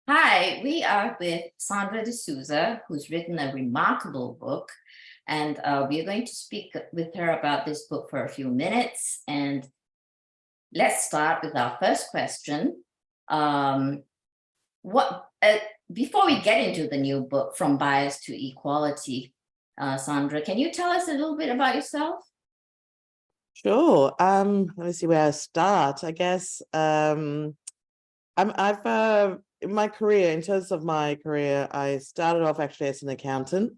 Hi, we are with Sandra D'Souza, who's written a remarkable book. And we are going to speak with her about this book for a few minutes. And let's start with our first question. Um, what Before we get into the new book, From Bias to Equality, Sandra, can you tell us a little bit about yourself? Sure. Let me see where I start. I guess I've in my career, in terms of my career, I started off actually as an accountant.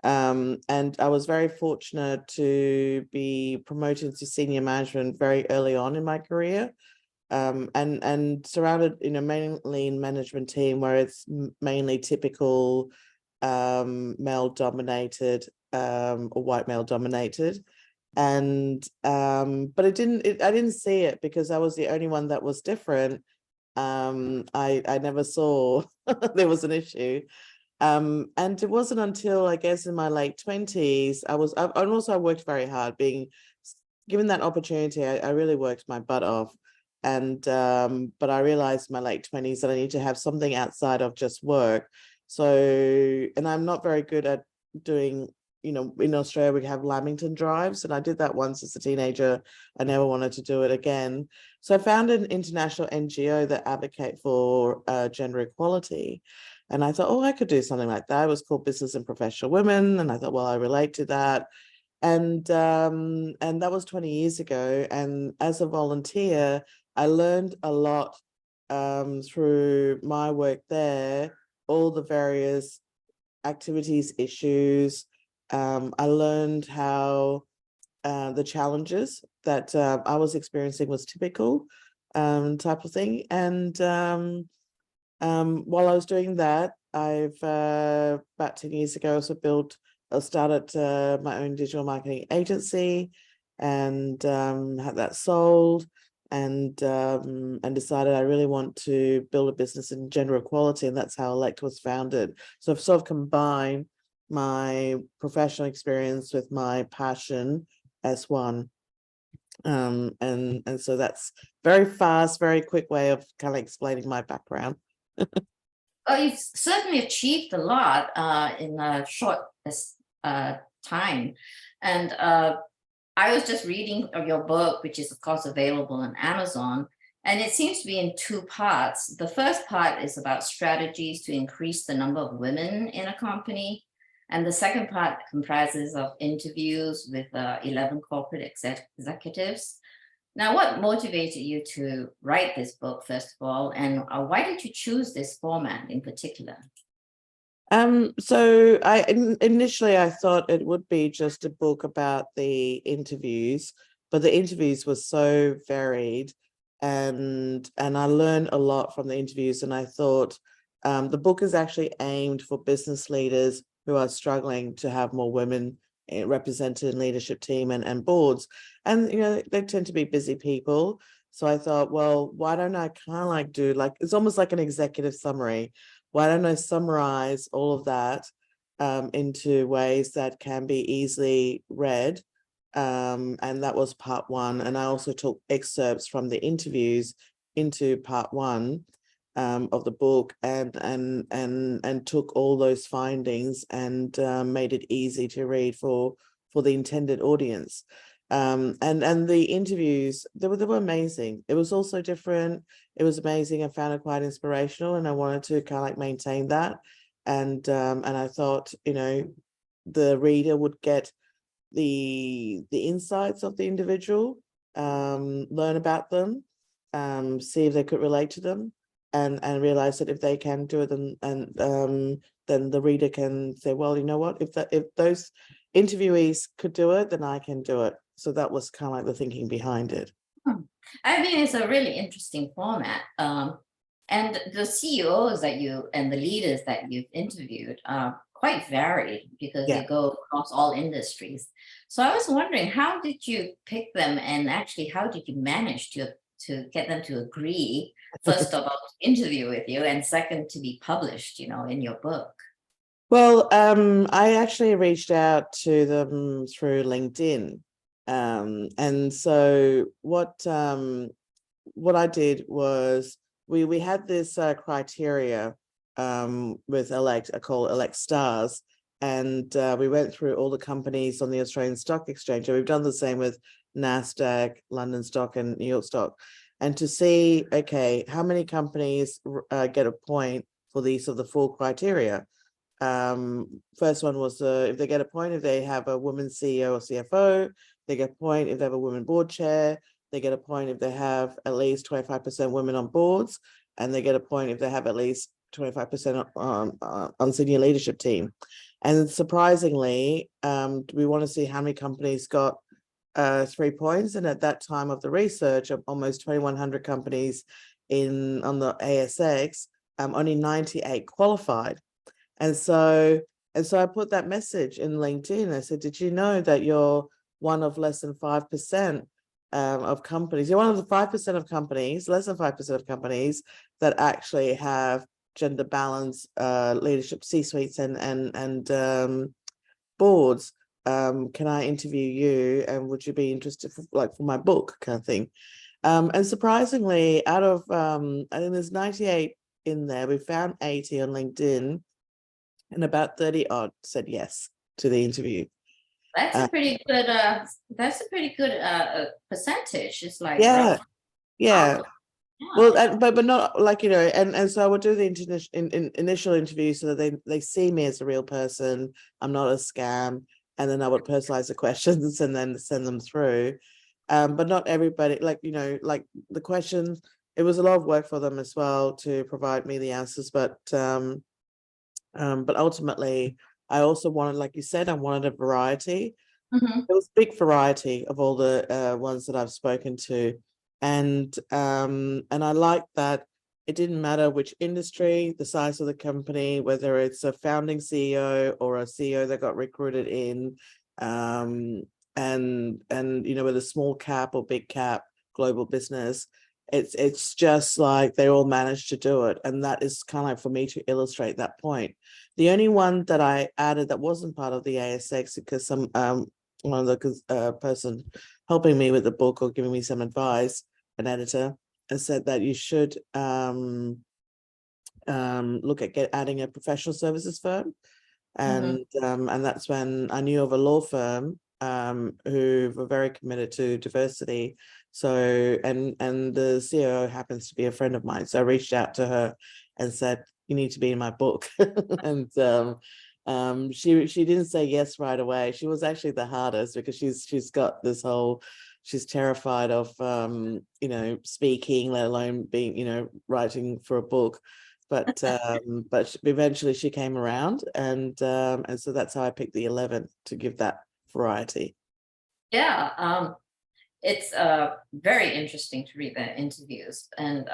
And I was very fortunate to be promoted to senior management very early on in my career. And surrounded, mainly in management team where it's mainly typical male dominated or white male dominated. And but I didn't see it because I was the only one that was different. I never saw there was an issue. And it wasn't until I guess in my late 20s and also I worked very hard. Being given that opportunity, I really worked my butt off. And but I realized in my late 20s that I need to have something outside of just work. So, and I'm not very good at doing, in Australia we have Lamington drives, and I did that once as a teenager. I never wanted to do it again. So I found an international NGO that advocate for gender equality. And I thought, oh, I could do something like that. It was called Business and Professional Women. And I thought, well, I relate to that. And that was 20 years ago. And as a volunteer, I learned a lot through my work there, all the various activities, issues. I learned how the challenges that I was experiencing was typical type of thing. And while I was doing that, I've about 10 years ago started my own digital marketing agency, and had that sold, and decided I really want to build a business in gender equality, and that's how Elect was founded. So I've sort of combined my professional experience with my passion as one. And so that's very fast, very quick way of kind of explaining my background. Well, you've certainly achieved a lot in a short time. And I was just reading of your book, which is, of course, available on Amazon. And it seems to be in two parts. The first part is about strategies to increase the number of women in a company. And the second part comprises of interviews with 11 corporate executives. Now, what motivated you to write this book, first of all, and why did you choose this format in particular? So initially I thought it would be just a book about the interviews, but the interviews were so varied, and I learned a lot from the interviews. And I thought the book is actually aimed for business leaders who are struggling to have more women represented in leadership team and boards. And they tend to be busy people. So I thought, well, why don't I kind of like do like, it's almost like an executive summary. Why don't I summarize all of that into ways that can be easily read? And that was part one. And I also took excerpts from the interviews into part one of the book, and took all those findings and made it easy to read for the intended audience. And the interviews, they were amazing. It was also different. It was amazing. I found it quite inspirational, and I wanted to kind of like maintain that. And I thought, the reader would get the insights of the individual, learn about them, see if they could relate to them, and realize that if they can do it, then the reader can say, well, you know what, if those interviewees could do it, then I can do it. So that was kind of like the thinking behind it. Hmm. I mean, it's a really interesting format. And the CEOs that you and the leaders that you've interviewed are quite varied because Yeah. they go across all industries. So I was wondering, how did you pick them, and actually, how did you manage to get them to agree, first of all, to interview with you, and second, to be published, in your book? Well, I actually reached out to them through LinkedIn. And so what I did was we had this criteria with I call Elect Stars. And we went through all the companies on the Australian Stock Exchange. And we've done the same with NASDAQ, London Stock, and New York Stock. And to see, okay, how many companies get a point for these of the four criteria. First one was if they get a point if they have a woman CEO or CFO, they get a point if they have a woman board chair, they get a point if they have at least 25% women on boards, and they get a point if they have at least 25% on senior leadership team. And surprisingly, we want to see how many companies got 3 points. And at that time of the research, of almost 2,100 companies on the ASX, only 98 qualified. And so I put that message in LinkedIn. I said, did you know that you're one of less than 5% of companies? You're one of the 5% of companies, less than 5% of companies that actually have gender balance leadership C-suites and boards. Can I interview you? And would you be interested for my book kind of thing? And surprisingly, out of I think there's 98 in there, we found 80 on LinkedIn. And about 30 odd said yes to the interview. That's a pretty good. That's a pretty good percentage. It's like yeah, yeah. yeah. Well, but not like, and so I would do the initial interview so that they see me as a real person. I'm not a scam, and then I would personalize the questions and then send them through. But not everybody, like the questions. It was a lot of work for them as well to provide me the answers, but ultimately, I also wanted, like you said, I wanted a variety. Mhm. There was a big variety of all the ones that I've spoken to, and I like that it didn't matter which industry, the size of the company, whether it's a founding CEO or a CEO that got recruited in, and whether small cap or big cap global business. It's just like they all managed to do it, and that is kind of like for me to illustrate that point. The only one that I added that wasn't part of the ASX because some one of the person helping me with the book or giving me some advice, an editor, has said that you should look at adding a professional services firm, and that's when I knew of a law firm who were very committed to diversity. So and the CEO happens to be a friend of mine, so I reached out to her and said, you need to be in my book. And she didn't say yes right away. She was actually the hardest because she's got this whole, she's terrified of speaking, let alone being writing for a book. But eventually she came around, and so that's how I picked the 11 to give that variety. Yeah, it's very interesting to read the interviews, and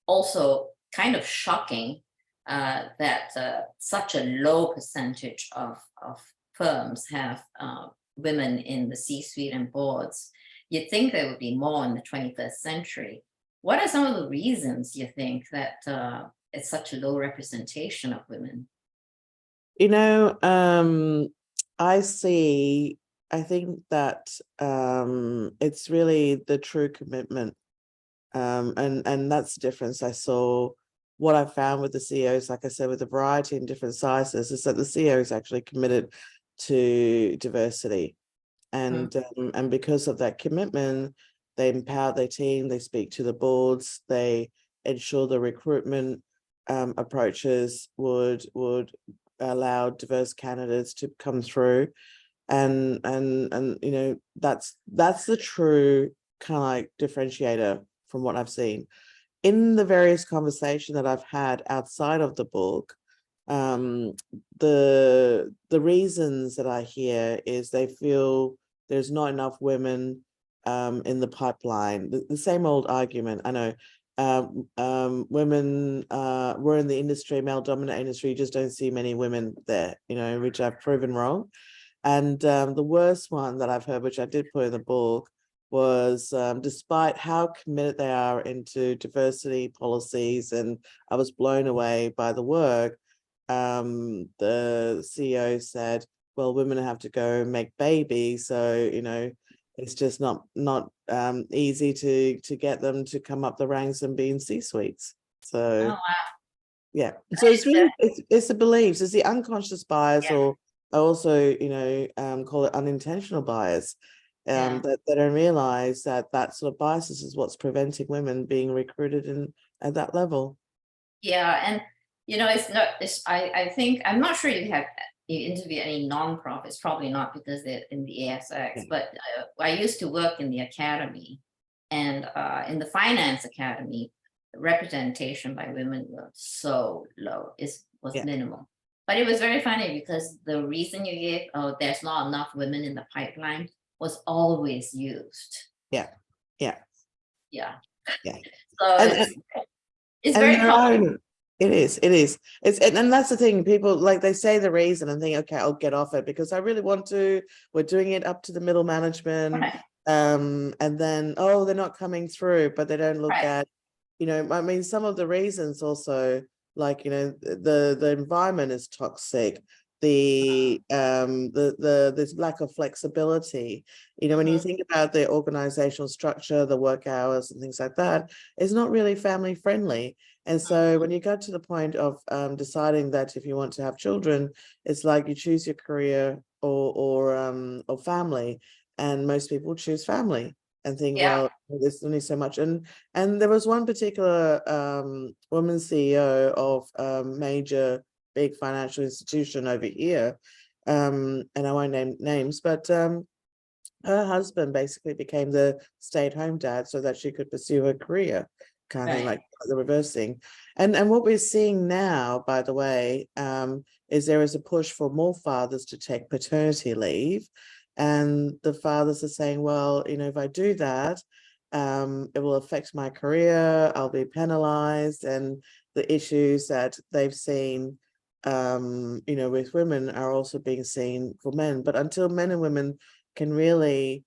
also kind of shocking that such a low percentage of firms have women in the C-suite and boards. You'd think there would be more in the 21st century. What are some of the reasons you think that it's such a low representation of women? I think that it's really the true commitment, and that's the difference. I saw what I found with the CEOs, like I said, with the variety and different sizes, is that the CEO is actually committed to diversity, and because of that commitment, they empower their team, they speak to the boards, they ensure the recruitment approaches would allow diverse candidates to come through, and that's the true kind of like differentiator from what I've seen in the various conversations that I've had outside of the book. The reasons that I hear is they feel there's not enough women in the pipeline. The same old argument, I know. Women were in the industry, male dominant industry, you just don't see many women there, which I've proven wrong. And the worst one that I've heard, which I did put in the book, was despite how committed they are into diversity policies, and I was blown away by the work, the CEO said, well, women have to go and make babies, so it's just not easy to get them to come up the ranks and be in C-suites. Oh, So wow. Yeah. So it's really it's the beliefs, it's the unconscious bias, Yeah, or I also, call it unintentional bias. yeah, That they don't realize that that sort of biases is what's preventing women being recruited in at that level. yeah. And it's not. I think I'm not sure if you interview any nonprofits. Probably not because they're in the ASX. Yeah. But I used to work in the academy, and in the finance academy, representation by women was so low. It was Yeah. minimal. But it was very funny because the reason you gave, oh, there's not enough women in the pipeline, was always used. Yeah. Yeah. Yeah. Yeah. So And it's and very there common. are it's and that's the thing, people like they say the reason and think, okay, I'll get off it because I really want to, we're doing it up to the middle management, Right, and then, oh, they're not coming through, but they don't look right. at, I mean, some of the reasons also, like, the environment is toxic, the this lack of flexibility, when you Mhm. think about the organizational structure, the work hours and things like that, it's not really family friendly. And so when you go to the point of deciding that if you want to have children, it's like you choose your career or family, and most people choose family and think, Yeah, well, there's only so much. And there was one particular woman CEO of a major big financial institution over here, and I won't name names, but her husband basically became the stay-at-home dad so that she could pursue her career, kind of thing, right. like the reversing. And what we're seeing now, by the way, is there is a push for more fathers to take paternity leave. And the fathers are saying, well, if I do that, it will affect my career, I'll be penalized, and the issues that they've seen with women are also being seen for men. But until men and women can really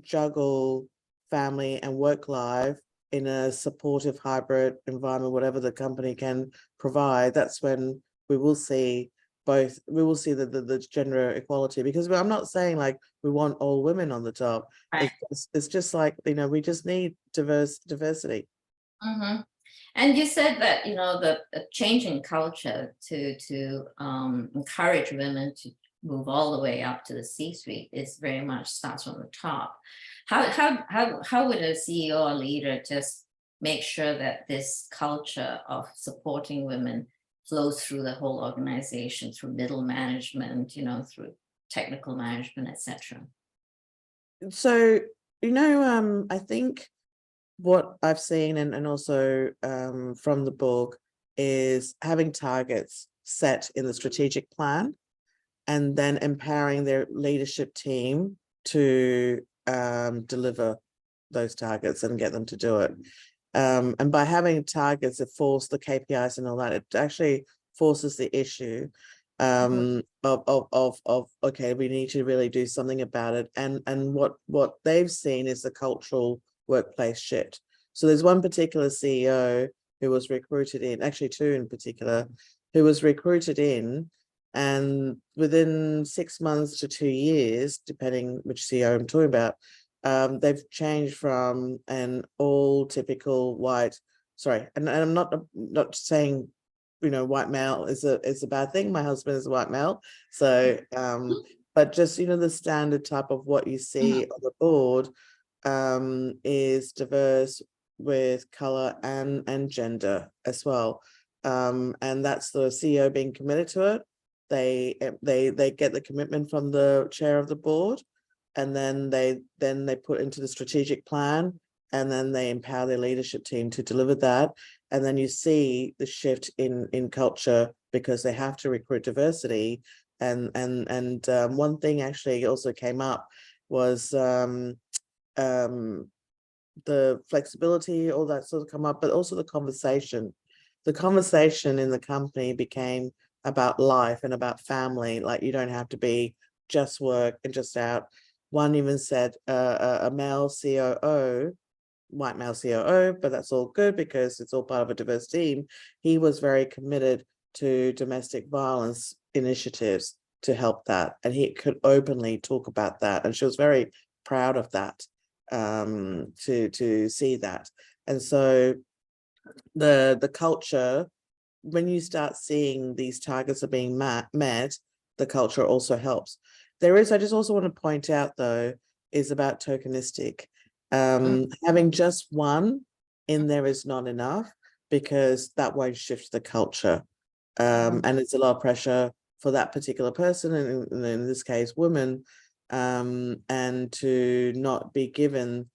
juggle family and work life in a supportive hybrid environment, whatever the company can provide, that's when we will see the gender equality. Because I'm not saying like we want all women on the top. Right. It's just like, we just need diversity. Hmm. And you said that the change in culture to encourage women to move all the way up to the C-suite is very much starts from the top. How would a CEO or leader just make sure that this culture of supporting women flows through the whole organization, through middle management, through technical management, etc. So, I think what I've seen, and also from the book, is having targets set in the strategic plan and then empowering their leadership team to deliver those targets and get them to do it. And by having targets that force the KPIs and all that, it actually forces the issue of okay, we need to really do something about it. And what they've seen is the cultural workplace shift. So there's one particular CEO who was recruited in, actually two in particular, who was recruited in, and within 6 months to 2 years, depending which CEO I'm talking about, they've changed from an all typical white, sorry, and I'm not saying, white male is a bad thing. My husband is a white male. So, but just, the standard type of what you see on the board is diverse with color and gender as well. And that's the CEO being committed to it. They get the commitment from the chair of the board, and then they put into the strategic plan, and then they empower their leadership team to deliver that. And then you see the shift in culture because they have to recruit diversity. And one thing actually also came up was the flexibility, all that sort of come up, but also the conversation. The conversation in the company became about life and about family. Like, you don't have to be just work and just out. One even said a male COO, white male COO, but that's all good because it's all part of a diverse team. He was very committed to domestic violence initiatives to help that, and he could openly talk about that, and she was very proud of that, to see that. And so the culture when you start seeing these targets are being met, the culture also helps. I just also want to point out though, is about tokenistic. Having just one in there is not enough, because that won't shift the culture. And it's a lot of pressure for that particular person, and in this case, women, and to not be given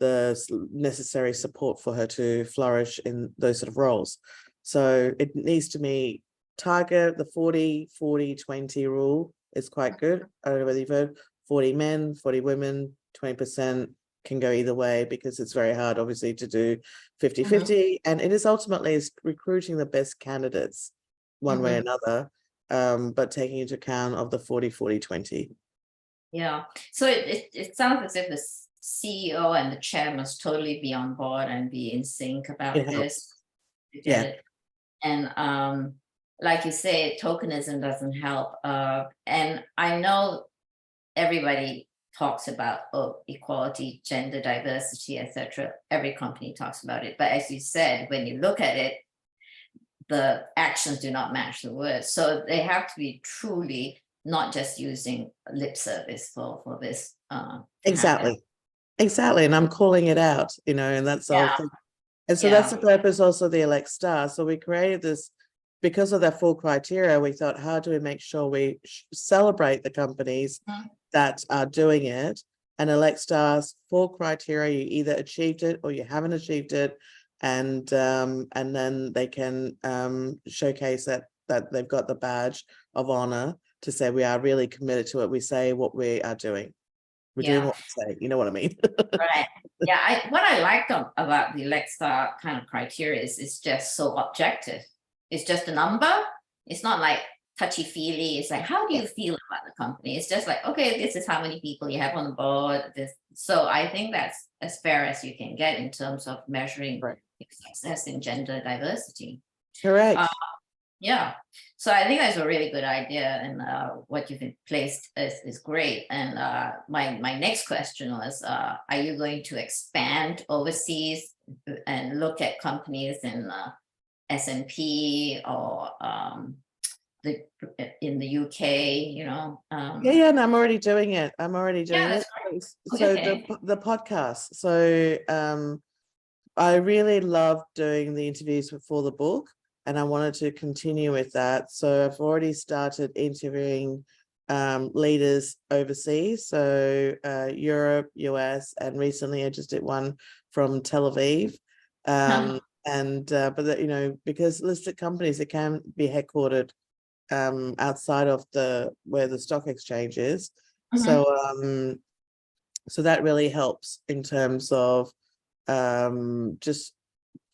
the necessary support for her to flourish in those sort of roles. So it needs to be target the 40-40-20 rule is quite good. I don't know whether you've heard 40 men, 40 women, 20% can go either way, because it's very hard, obviously, to do 50-50. And it is ultimately recruiting the best candidates one way or another, but taking into account of the 40-40-20. Yeah. So it sounds as if the CEO and the chair must totally be on board and be in sync about It this. helps. To get Yeah. it. And like you say, tokenism doesn't help. And I know everybody talks about equality, gender diversity, etc. Every company talks about it. But as you said, when you look at it, the actions do not match the words. So they have to be truly not just using lip service for this. Exactly. And I'm calling it out, and that's the whole thing. And so that's the purpose also of the Elect Star. So we created this because of that full criteria. We thought, how do we make sure we celebrate the companies that are doing it? And Elect Star's full criteria, you either achieved it or you haven't achieved it, and then they can showcase that they've got the badge of honor to say we are really committed to it. We say what we are doing. We're doing what we say. You know what I mean? Right. Yeah. What I like about the Alexa kind of criteria is it's just so objective. It's just a number. It's not like touchy-feely. It's like, how do you feel about the company? It's just like, okay, this is how many people you have on the board. So I think that's as fair as you can get in terms of measuring success in gender diversity. Correct. Yeah, so I think that's a really good idea, and what you've placed is great. And my next question was, are you going to expand overseas and look at companies in S&P or in the UK? Yeah, and I'm already doing it. So Okay. the podcast. So I really loved doing the interviews before the book, and I wanted to continue with that. So I've already started interviewing leaders overseas, so Europe, US, and recently I just did one from Tel Aviv. But because listed companies, it can be headquartered outside of where the stock exchange is. So that really helps in terms of just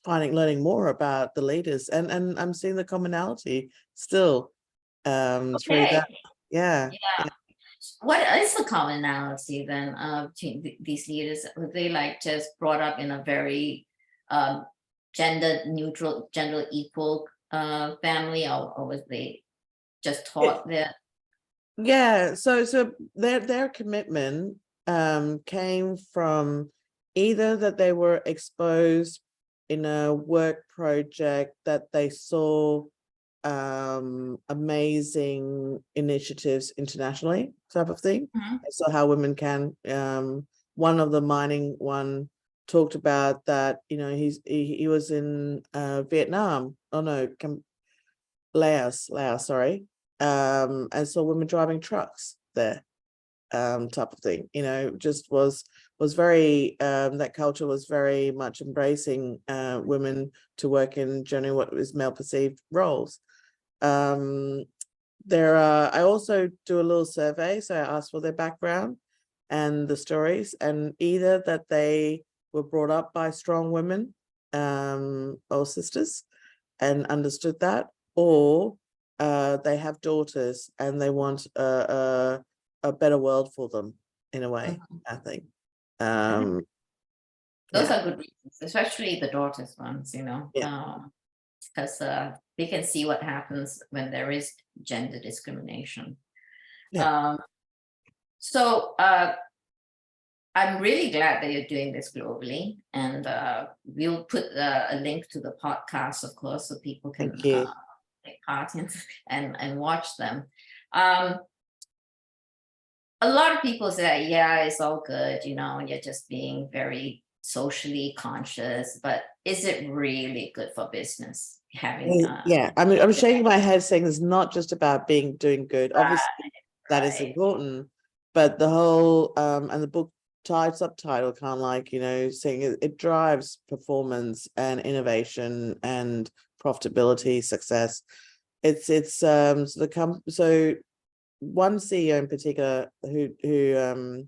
learning more about the leaders, and I'm seeing the commonality still through that. Yeah. What is the commonality then between these leaders? Were they like just brought up in a very gender neutral, gender equal family, or was they just taught that? Yeah, so their commitment came from either that they were exposed in a work project that they saw amazing initiatives internationally, type of thing. So how women can one of the mining one talked about that, he was in Vietnam, Laos, sorry, and saw women driving trucks there, type of thing, just was very that culture was very much embracing women to work in generally what was male perceived roles. I also do a little survey, so I ask for their background and the stories, and either that they were brought up by strong women or sisters and understood that, or they have daughters and they want a better world for them, in a way. I think Those are good reasons, especially the daughters ones, because they can see what happens when there is gender discrimination. So I'm really glad that you're doing this globally, and we'll put a link to the podcast, of course, so people can Thank you. take part in and watch them. Um, a lot of people say, yeah, it's all good, and you're just being very socially conscious, but is it really good for business having Yeah, I mean, I'm shaking my head saying it's not just about doing good. Obviously, that is right. important, but the whole and the book subtitle kind of like, saying it drives performance and innovation and profitability, success. It's so one CEO in particular who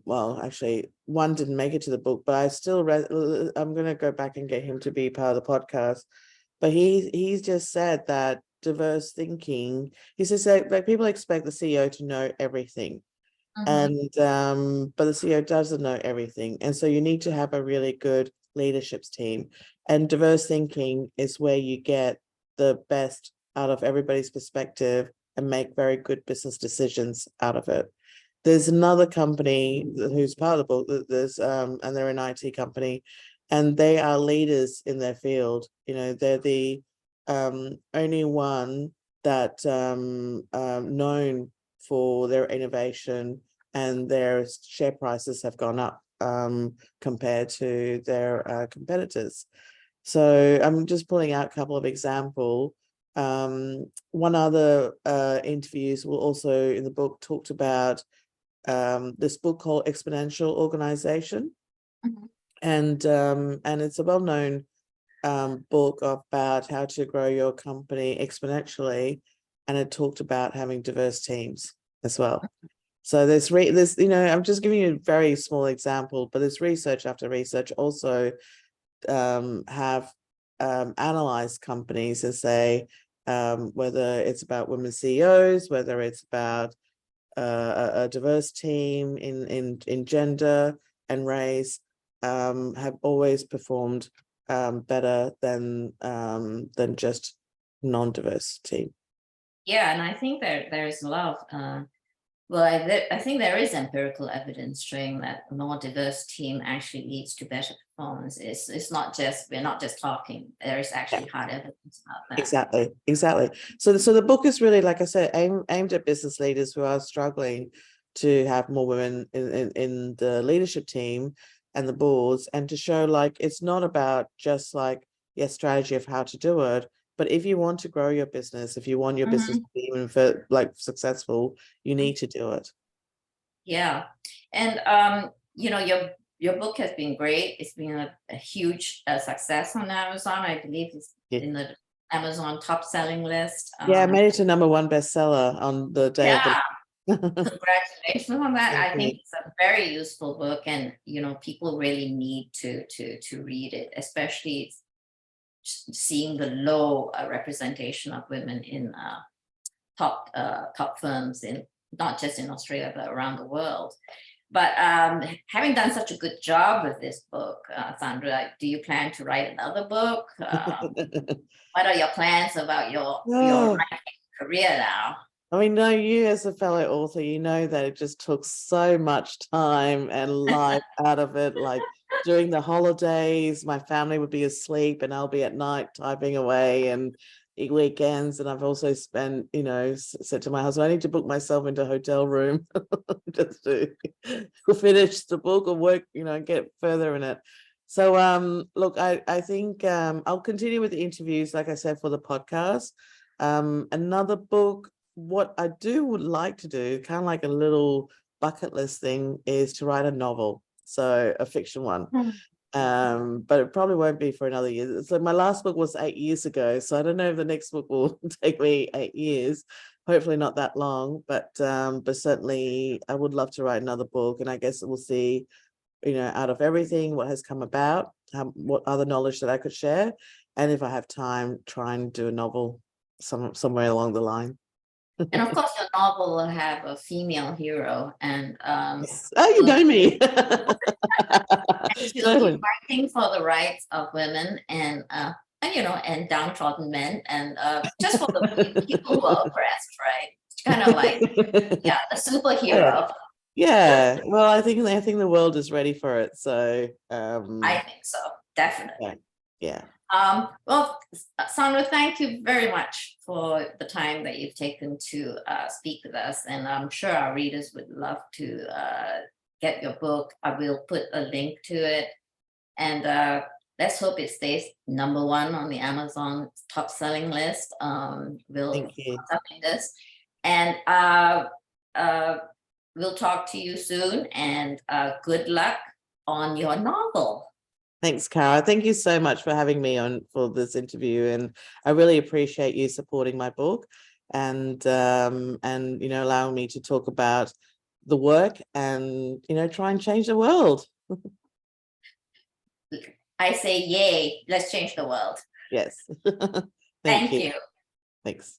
well, actually one didn't make it to the book, but I still read. I'm going to go back and get him to be part of the podcast, but he's just said that diverse thinking, he says that like people expect the CEO to know everything, and but the CEO doesn't know everything, and so you need to have a really good leadership team, and diverse thinking is where you get the best out of everybody's perspective and make very good business decisions out of it. There's another company who's part of the book, there's and they're an IT company, and they are leaders in their field. They're the only one that known for their innovation, and their share prices have gone up compared to their competitors. So I'm just pulling out a couple of examples. One other interviews will also in the book talked about this book called Exponential Organization. And it's a well-known book about how to grow your company exponentially, and it talked about having diverse teams as well. So there's I'm just giving you a very small example, but there's research after research also have analyzed companies and say whether it's about women CEOs, whether it's about a diverse team in gender and race, have always performed better than just non-diverse team. Yeah, and I think there is a lot of well, I think there is empirical evidence showing that a more diverse team actually leads to better performance. It's not just, we're not just talking. There is actually hard evidence about that. Exactly. So the book is really, like I said, aimed at business leaders who are struggling to have more women in the leadership team and the boards, and to show like it's not about just like your strategy of how to do it, but if you want to grow your business, if you want your business to be even for like successful, you need to do it. Yeah, and your book has been great. It's been a huge success on Amazon. I believe it's in the Amazon top selling list. Yeah, I made it to #1 bestseller on the day of the. Congratulations on that. Thank I think you. it's a very useful book, and people really need to read it, especially seeing the low representation of women in top firms, in not just in Australia but around the world. But having done such a good job with this book, Sandra, do you plan to write another book? What are your plans about your writing career now? I mean, no, you as a fellow author, you know that it just took so much time and life out of it. Like during the holidays, my family would be asleep and I'll be at night typing away, and weekends. And I've also spent, said to my husband, I need to book myself into a hotel room just to finish the book or work, get further in it. So look, I think I'll continue with the interviews, like I said, for the podcast. Another book, what I would like to do, kind of like a little bucket list thing, is to write a novel, so a fiction one. But it probably won't be for another year. It's like my last book was 8 years ago, so I don't know if the next book will take me 8 years. Hopefully not that long, but certainly I would love to write another book, and I guess we'll see, out of everything, what has come about, what other knowledge that I could share, and if I have time, try and do a novel somewhere along the line. And of course, your novel will have a female hero, and Yes. Oh, you know me. she'll Totally. be fighting for the rights of women and and downtrodden men, and just for the people who are oppressed, right? It's kind of like, yeah, a superhero. Yeah, well, I think the world is ready for it. So I think so, definitely. yeah. Well, Sandra, thank you very much for the time that you've taken to speak with us. And I'm sure our readers would love to get your book. I will put a link to it. And let's hope it stays #1 on the Amazon top selling list. We'll Thank you. this. And we'll talk to you soon. And good luck on your novel. Thanks, Cara. Thank you so much for having me on for this interview, and I really appreciate you supporting my book and allowing me to talk about the work and try and change the world. I say yay, let's change the world. Yes. Thank you. Thanks.